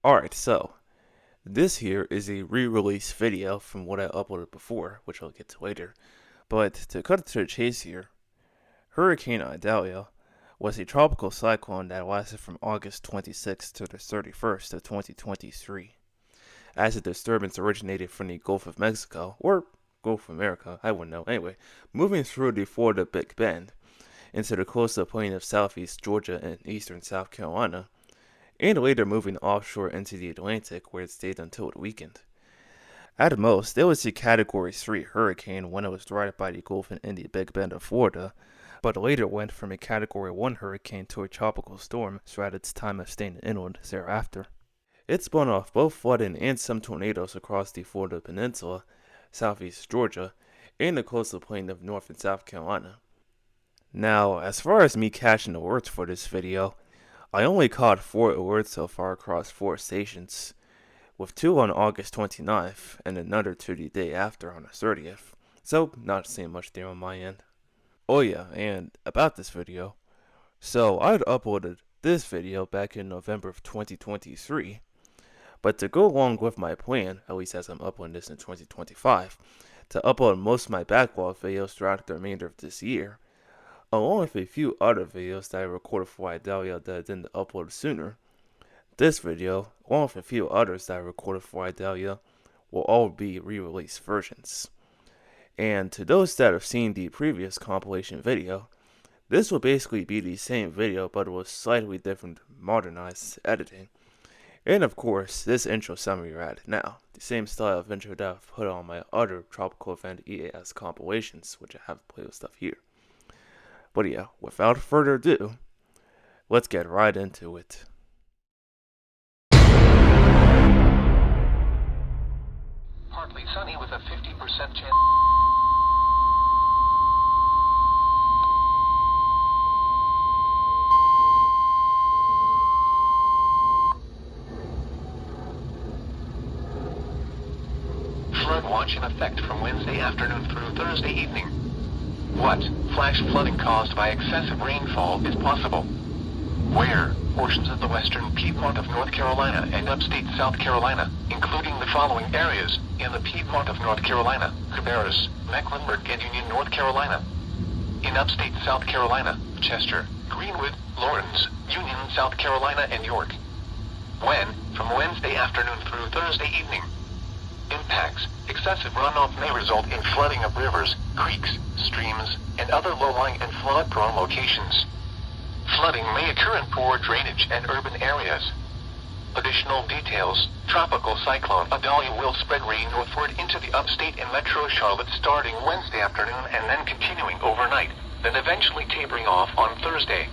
Alright, so this here is a re-release video from what I uploaded before, which I'll get to later. But to cut to the chase here, Hurricane Idalia was a tropical cyclone that lasted from August 26th to the 31st of 2023. As the disturbance originated from the Gulf of Mexico, or Gulf of America, I wouldn't know. Anyway, moving through the Florida Big Bend into the coastal plain of southeast Georgia and eastern South Carolina, and later moving offshore into the Atlantic where it stayed until the weekend. At most, it was a Category 3 hurricane when it was right by the Gulf and in the Big Bend of Florida, but later went from a Category 1 hurricane to a tropical storm throughout its time of staying inland thereafter. It spun off both flooding and some tornadoes across the Florida Peninsula, southeast Georgia, and the coastal plain of North and South Carolina. Now, as far as me catching alerts for this video, I only caught 4 alerts so far across 4 stations, with 2 on August 29th and another 2 the day after on the 30th, so not seeing much there on my end. Oh yeah, and about this video, so I had uploaded this video back in November of 2023, but to go along with my plan, at least as I'm uploading this in 2025, to upload most of my backlog videos throughout the remainder of this year, along with a few other videos that I recorded for Idalia that I didn't upload sooner. This video, along with a few others that I recorded for Idalia, will all be re-released versions. And to those that have seen the previous compilation video, this will basically be the same video but with slightly different modernized editing. And of course, this intro summary you're at now, the same style of intro that I've put on my other Tropical Event EAS compilations, which I have playlist stuff here. But yeah, without further ado, let's get right into it. Partly sunny with a 50% chance. Flood watch in effect from Wednesday afternoon through Thursday evening. What flash flooding caused by excessive rainfall is possible? Where portions of the western Piedmont of North Carolina and upstate South Carolina, including the following areas in the Piedmont of North Carolina, Cabarrus, Mecklenburg and Union, North Carolina. In upstate South Carolina, Chester, Greenwood, Lawrence, Union, South Carolina and York. When, from Wednesday afternoon through Thursday evening. Impacts. Excessive runoff may result in flooding of rivers, creeks, streams, and other low-lying and flood-prone locations. Flooding may occur in poor drainage and urban areas. Additional details. Tropical cyclone Idalia will spread rain northward into the upstate and metro Charlotte starting Wednesday afternoon and then continuing overnight, then eventually tapering off on Thursday.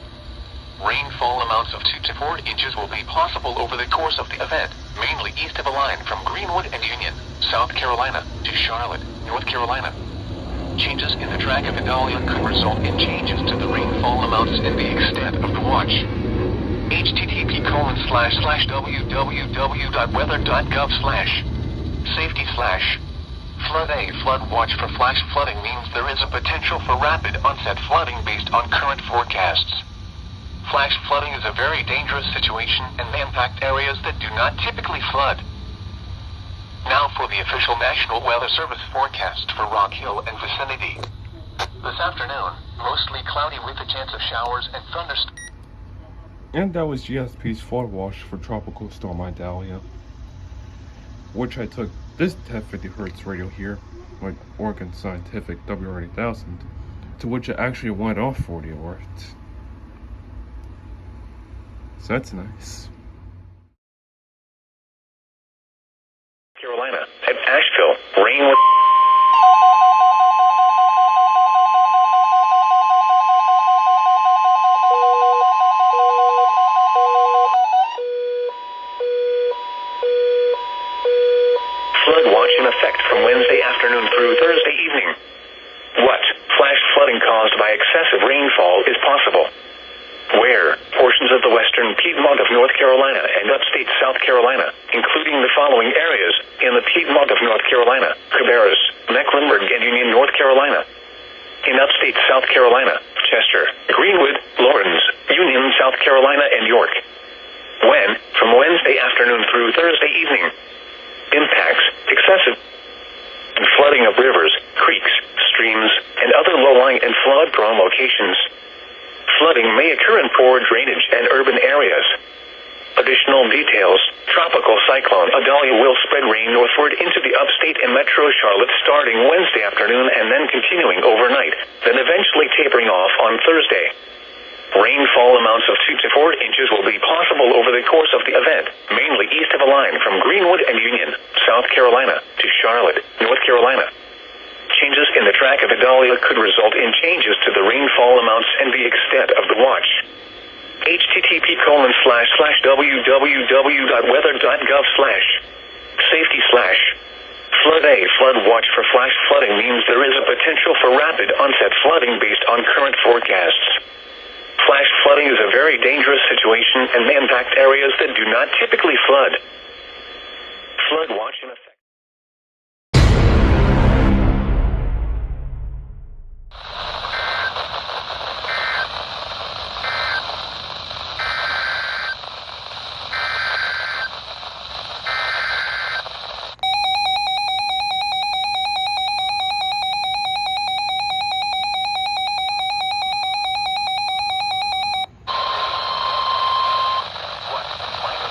Rainfall amounts of 2 to 4 inches will be possible over the course of the event, mainly east of the line from Greenwood and Union, South Carolina, to Charlotte, North Carolina. Changes in the track of Idalia could result in changes to the rainfall amounts and the extent of the watch. http://www.weather.gov/safety/ Flood A. Flood watch for flash flooding means there is a potential for rapid onset flooding based on current forecasts. Flash flooding is a very dangerous situation and may impact areas that do not typically flood. Now for the official National Weather Service forecast for Rock Hill and vicinity. This afternoon, mostly cloudy with a chance of showers and thunderstorms. And that was GSP's flood watch for Tropical Storm Idalia, which I took this 1050 Hz radio here, my Oregon Scientific WR-850, to which it actually went off for the alert. So that's nice. Carolina, at Asheville, rain with... Flood watch in effect from Wednesday afternoon through Thursday evening. What flash flooding caused by excessive rainfall is possible? Where portions of the western Piedmont of North Carolina and upstate South Carolina, including the following areas in the Piedmont of North Carolina, Cabarrus, Mecklenburg and Union, North Carolina. In upstate South Carolina, Chester, Greenwood, Lawrence, Union, South Carolina and York. When? From Wednesday afternoon through Thursday evening. Impacts: excessive flooding of rivers, creeks, streams, and other low-lying and flood-prone locations. Flooding may occur in poor drainage and urban areas. Additional details: Tropical cyclone Idalia will spread rain northward into the upstate and metro Charlotte starting Wednesday afternoon and then continuing overnight, then eventually tapering off on Thursday. Rainfall amounts of 2 to 4 inches will be possible over the course of the event, mainly east of a line from Greenwood and Union, South Carolina, to Charlotte, North Carolina. Changes in the track of Idalia could result in changes to the rainfall amounts and the extent of the watch. http://www.weather.gov/safety/ Flood A. Flood watch for flash flooding means there is a potential for rapid onset flooding based on current forecasts. Flash flooding is a very dangerous situation and may impact areas that do not typically flood. Flood watch in effect.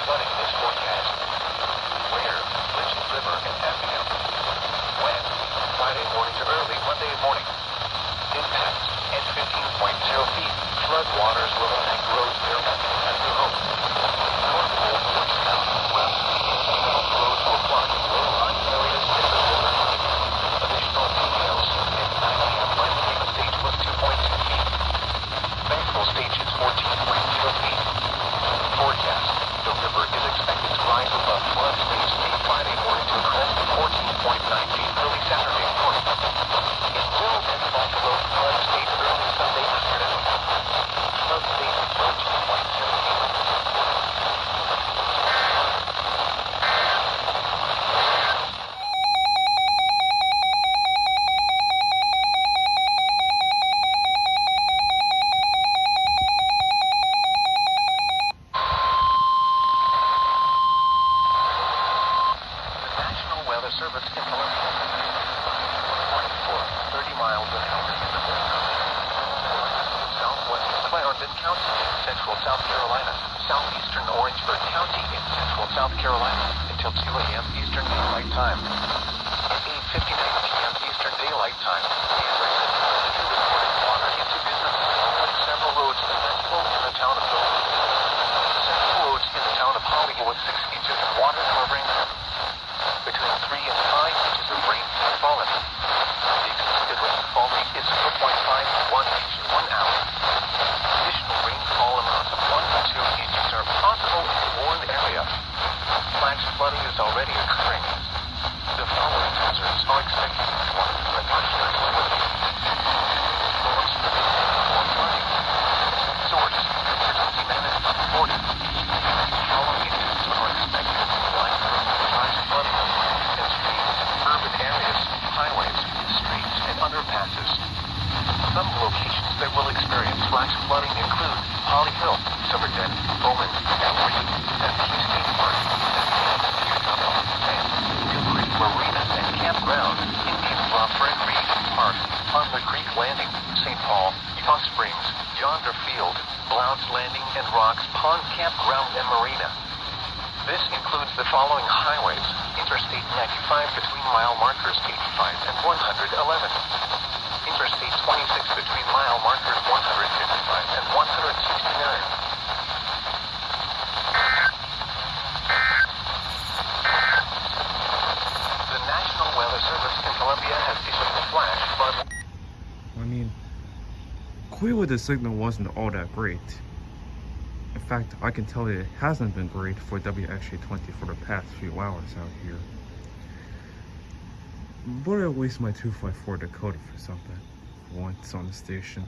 Flooding is forecast. Where? Lynches River and Effingham. When? Friday morning to early Monday morning. Impacts: at 15.0 feet. Flood waters will impact roads near Effingham and New Hope. North Pole, Georgetown, west. Roads will block low-lying areas near the river. Additional details: at 9 p.m. Wednesday, the stage was 2.2 feet. Maximum stage is 14.0 feet. Forecast: the river is expected to rise above flood stage 3 Friday morning to a crest of 14.9 feet early Saturday morning. It will then fall below flood stage early Sunday afternoon. Flood stage is 14.0 feet. National Weather Service in Columbia. Warning for 30 miles an hour in the southwest Clarendon County in central South Carolina, southeastern Orangeburg County in central South Carolina until 2 a.m. Eastern Daylight Time. At 8:59 p.m. Eastern Daylight Time, Emerson reported water into businesses along several roads navigable in the town of Calhoun. Several roads in the town of Hollywood with 6 inches of water covering them. Between 3 and 5 inches of rain has fallen. The expected rainfall rate is 4.5 to 1 inch in 1 hour. Additional rainfall amounts of 1 to 2 inches are possible in the warned area. Flash flooding is already occurring. The following hazards are expected to form precautionary facilities. Florence for flooding. Source: emergency management reported. Following incidents are expected in line with flash flooding of roads and streets, urban areas, highways, streets, and underpasses. Some locations that will experience flash flooding include Holly Hill, Silverton, Bowman, Ellery, Key State Park, New Creek Marina and Campground, Indian Bluff, Red Reed Park, on the Creek Landing, St. Paul, Utah Springs, Yonder Field, Blount's Landing, and Rocks Pond Campground and Marina. This includes the following highways: Interstate 95 between mile markers 85 and 111. Interstate 26 between mile markers 155 and 169. The National Weather Service in Columbia has issued a flash flood. I mean, clearly the signal wasn't all that great. In fact, I can tell you it hasn't been great for WFOs for the past few hours out here. But at least my 254 decoded for something once on the station.